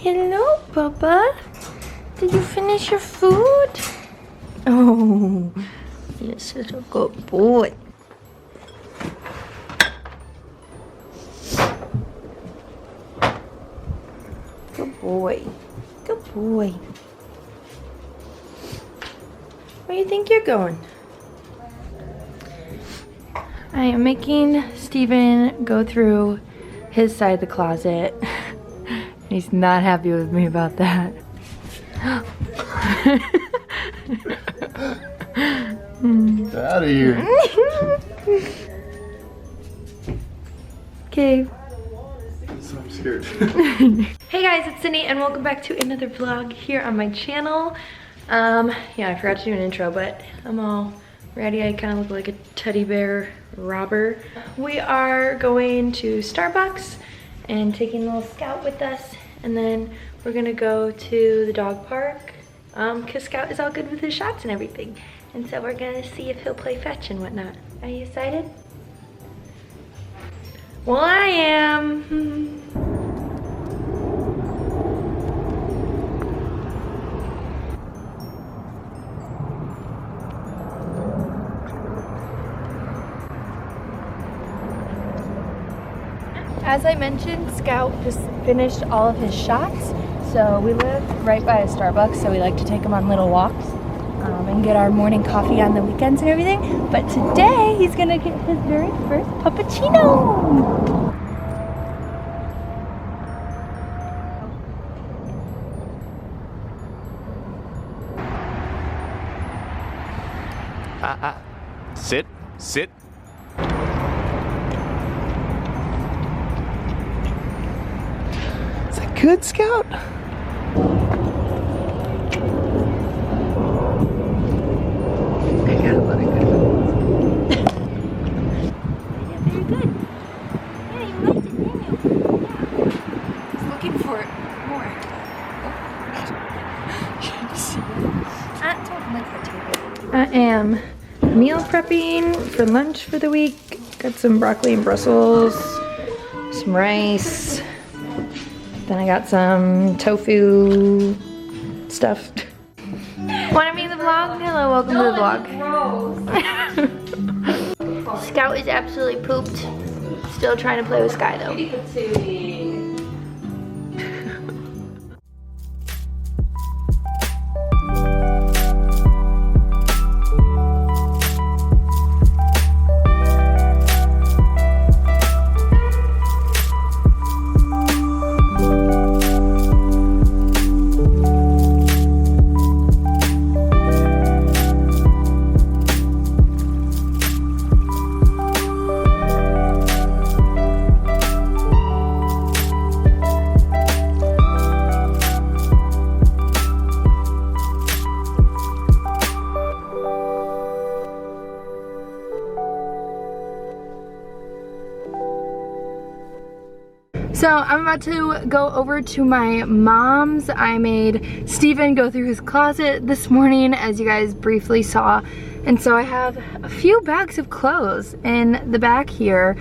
Hello, Bubba. Did you finish your food? Oh, you're such a good boy. Good boy. Good boy. Where do you think you're going? I am making Steven go through his side of the closet. He's not happy with me about that. Get out of here. Okay. So I'm scared. Hey guys, it's Sydney and welcome back to another vlog here on my channel. Yeah, I forgot to do an intro, but I'm all ready. I kind of look like a teddy bear robber. We are going to Starbucks and taking a little Scout with us, and then we're gonna go to the dog park because Scout is all good with his shots and everything, and so we're gonna see if he'll play fetch and whatnot. Are you excited? Well, I am. As I mentioned, Scout just finished all of his shots, so we live right by a Starbucks, so we like to take him on little walks and get our morning coffee on the weekends and everything. But today, he's gonna get his very first puppuccino! Sit. Sit. Is that good, Scout? I gotta let it go. Yeah, very good. Yeah, you liked it, didn't you? Yeah. Just looking for it more. I am meal prepping for lunch for the week. Got some broccoli and Brussels, some rice. Then I got some tofu stuff. Wanna be in the vlog? Hello, welcome to the vlog. Scout is absolutely pooped. Still trying to play with Sky though. So I'm about to go over to my mom's. I made Steven go through his closet this morning, as you guys briefly saw. And so I have a few bags of clothes in the back here.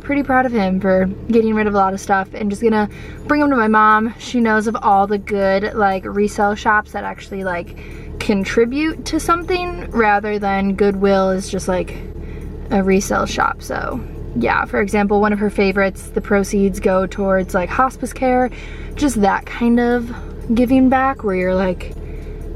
Pretty proud of him for getting rid of a lot of stuff and just gonna bring them to my mom. She knows of all the good like resale shops that actually like contribute to something rather than Goodwill is just like a resale shop. So yeah, for example, one of her favorites, the proceeds go towards like hospice care, just that kind of giving back where you're like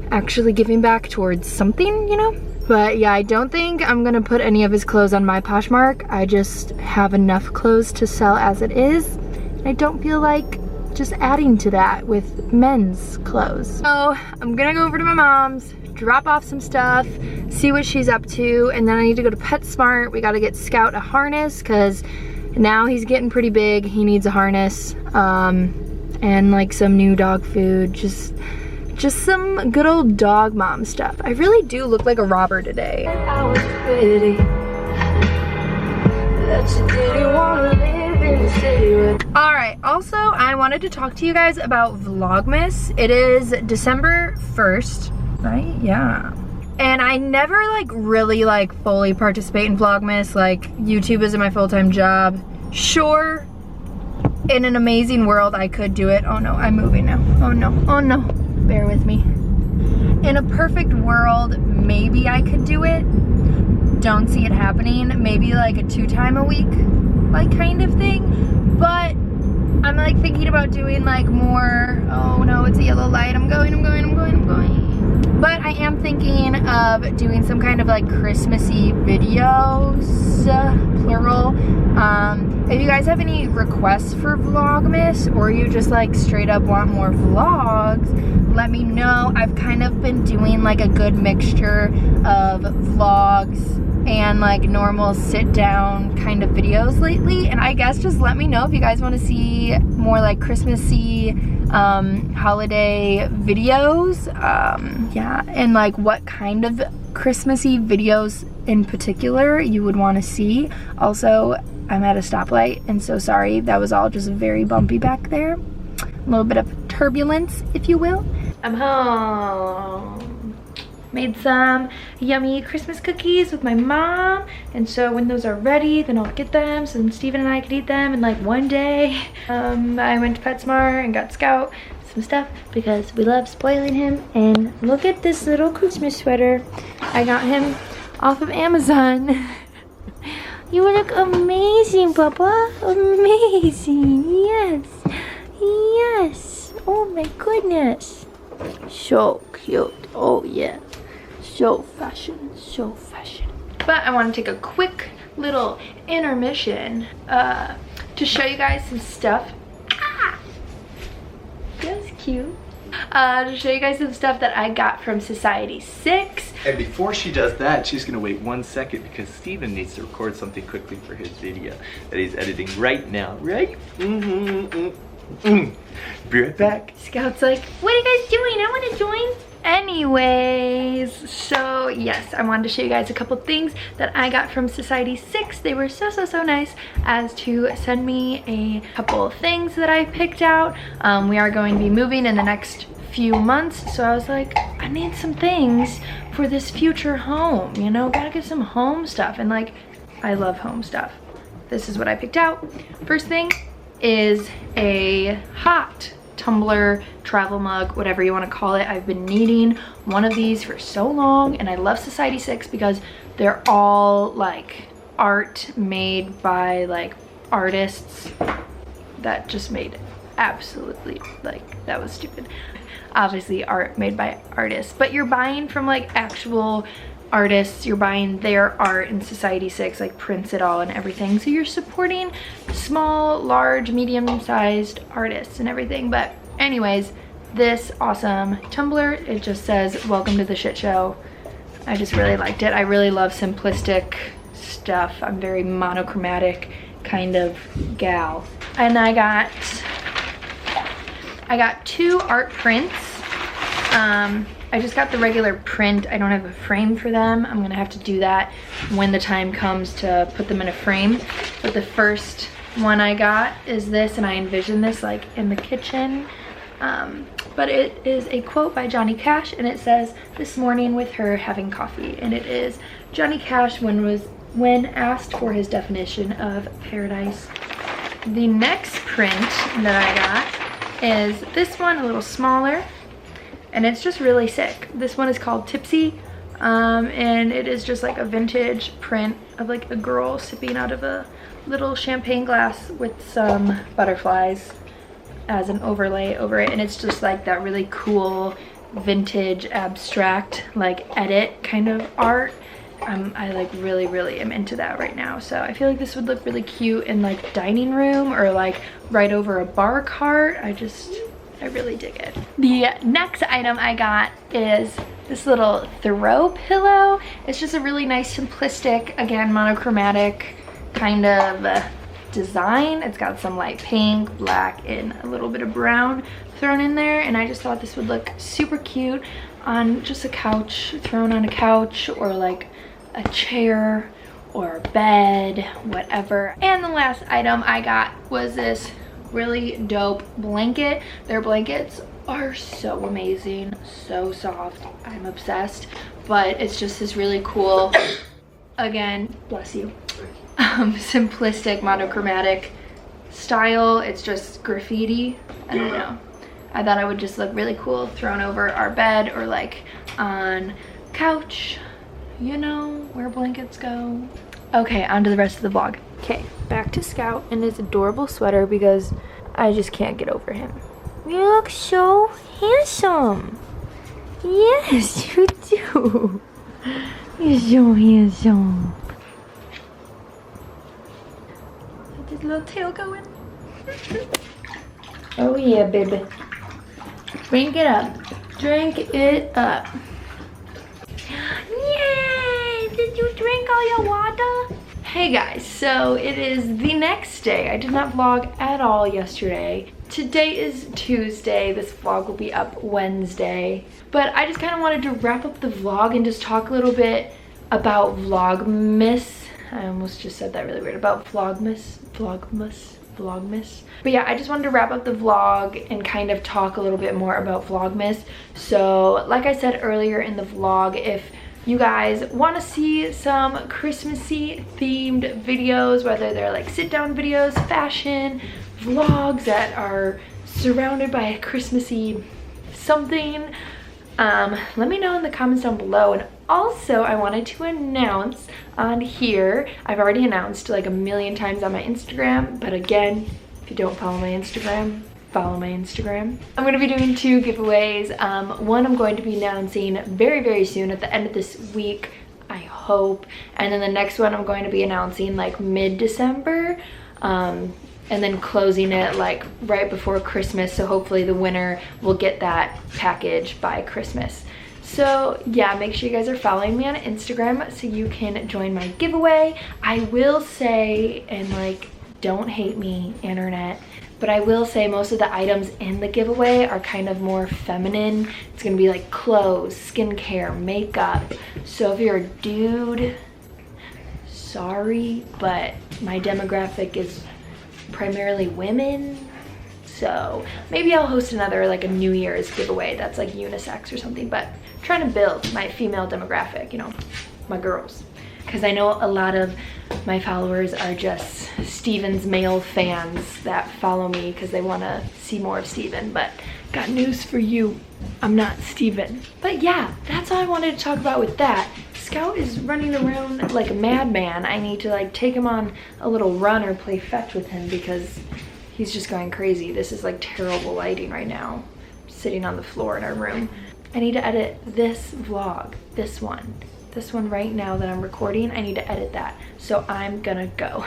actually giving back towards something, you know? But yeah, I don't think I'm gonna put any of his clothes on my Poshmark. I just have enough clothes to sell as it is. I don't feel like just adding to that with men's clothes. So I'm gonna go over to my mom's, drop off some stuff, see what she's up to, and then I need to go to PetSmart. We gotta get Scout a harness because now he's getting pretty big. He needs a harness, and like some new dog food, just some good old dog mom stuff. I really do look like a robber today. I was pretty. Alright, also I wanted to talk to you guys about Vlogmas. It is December 1st, right? Yeah. And I never like really like fully participate in Vlogmas. Like, YouTube isn't my full-time job. Sure, in an amazing world I could do it. Oh no, I'm moving now. Oh no, oh no. Bear with me. In a perfect world, maybe I could do it. Don't see it happening. Maybe like a 2-time a week, like kind of thing. But I'm like thinking about doing like more. Oh no, it's a yellow light. I'm going. But I am thinking of doing some kind of like Christmassy videos, plural. If you guys have any requests for Vlogmas, or you just like straight up want more vlogs, let me know. I've kind of been doing like a good mixture of vlogs and like normal sit down kind of videos lately, and I guess just let me know if you guys want to see more like Christmassy holiday videos, yeah, and like what kind of Christmassy videos in particular you would want to see. Also, I'm at a stoplight, and so sorry, that was all just very bumpy back there. A little bit of turbulence, if you will. I'm home. Made some yummy Christmas cookies with my mom, and so when those are ready, then I'll get them so then Steven and I can eat them in like one day. I went to PetSmart and got Scout some stuff because we love spoiling him. And look at this little Christmas sweater I got him off of Amazon. You look amazing, Papa. Amazing. Yes. Yes. Oh my goodness. So cute. Oh yeah. So fashion. So fashion. But I want to take a quick little intermission to show you guys some stuff. Ah! That's cute. To show you guys some stuff that I got from Society 6. And before she does that, she's gonna wait 1 second because Steven needs to record something quickly for his video that he's editing right now, right? Be right back. Scout's like, what are you guys doing? I want to join. Anyways, so yes, I wanted to show you guys a couple things that I got from Society 6. They were so nice as to send me a couple of things that I picked out. We are going to be moving in the next few months, so I was like, I need some things for this future home, you know, gotta get some home stuff. And like, I love home stuff. This is what I picked out. First thing is a hot tumbler, travel mug, whatever you want to call it. I've been needing one of these for so long, and I love Society 6 because they're all like art made by like artists that just made absolutely, like, that was stupid. Obviously art made by artists, but you're buying from like actual artists, you're buying their art, and Society 6 like prints it all and everything, so you're supporting small, large, medium-sized artists and everything. But anyways, this awesome tumbler, it just says welcome to the shit show. I just really liked it. I really love simplistic stuff. I'm very monochromatic kind of gal. And I got 2 art prints. I just got the regular print. I don't have a frame for them. I'm gonna have to do that when the time comes to put them in a frame. But the first one I got is this, and I envision this like in the kitchen. But it is a quote by Johnny Cash, and it says, "This morning with her having coffee." And it is Johnny Cash when asked for his definition of paradise. The next print that I got is this one, a little smaller. And it's just really sick. This one is called Tipsy, and it is just like a vintage print of like a girl sipping out of a little champagne glass with some butterflies as an overlay over it. And it's just like that really cool vintage abstract like edit kind of art. I like really am into that right now. So I feel like this would look really cute in like dining room or like right over a bar cart. I really dig it. The next item I got is this little throw pillow. It's just a really nice, simplistic, again, monochromatic kind of design. It's got some light pink, black, and a little bit of brown thrown in there, and I just thought this would look super cute on just a couch, thrown on a couch, or like a chair or a bed, whatever. And the last item I got was this really dope blanket. Their blankets are so amazing, so soft. I'm obsessed. But it's just this really cool, again, bless you, simplistic monochromatic style. It's just graffiti. I don't know, I thought it would just look really cool thrown over our bed or like on couch, you know, where blankets go. Okay, on to the rest of the vlog. Okay, back to Scout and his adorable sweater because I just can't get over him. You look so handsome. Yes, you do. You're so handsome. Is his little tail going? Oh yeah, baby. Drink it up. Drink it up. Yay! Did you drink all your water? Hey guys, so it is the next day. I did not vlog at all yesterday. Today is Tuesday. This vlog will be up Wednesday. But I just kind of wanted to wrap up the vlog and just talk a little bit about Vlogmas. I almost just said that really weird. About Vlogmas. But yeah, I just wanted to wrap up the vlog and kind of talk a little bit more about Vlogmas. So like I said earlier in the vlog, if you guys want to see some Christmassy themed videos, whether they're like sit down videos, fashion, vlogs that are surrounded by a Christmassy something, let me know in the comments down below. And also I wanted to announce on here, I've already announced like a million times on my Instagram, but again, if you don't follow my Instagram, follow my Instagram. I'm going to be doing 2 giveaways. One I'm going to be announcing very, very soon at the end of this week, I hope. And then the next one I'm going to be announcing like mid-December. And then closing it like right before Christmas. So hopefully the winner will get that package by Christmas. So yeah, make sure you guys are following me on Instagram so you can join my giveaway. I will say, and like, don't hate me, internet, but I will say most of the items in the giveaway are kind of more feminine. It's gonna be like clothes, skincare, makeup. So if you're a dude, sorry, but my demographic is primarily women. So maybe I'll host another like a New Year's giveaway that's like unisex or something, but I'm trying to build my female demographic, you know, my girls. Because I know a lot of my followers are just Steven's male fans that follow me because they want to see more of Steven. But got news for you, I'm not Steven. But yeah, that's all I wanted to talk about with that. Scout is running around like a madman. I need to like take him on a little run or play fetch with him because he's just going crazy. This is like terrible lighting right now. I'm sitting on the floor in our room. I need to edit this vlog, this one right now that I'm recording. I need to edit that. So I'm gonna go.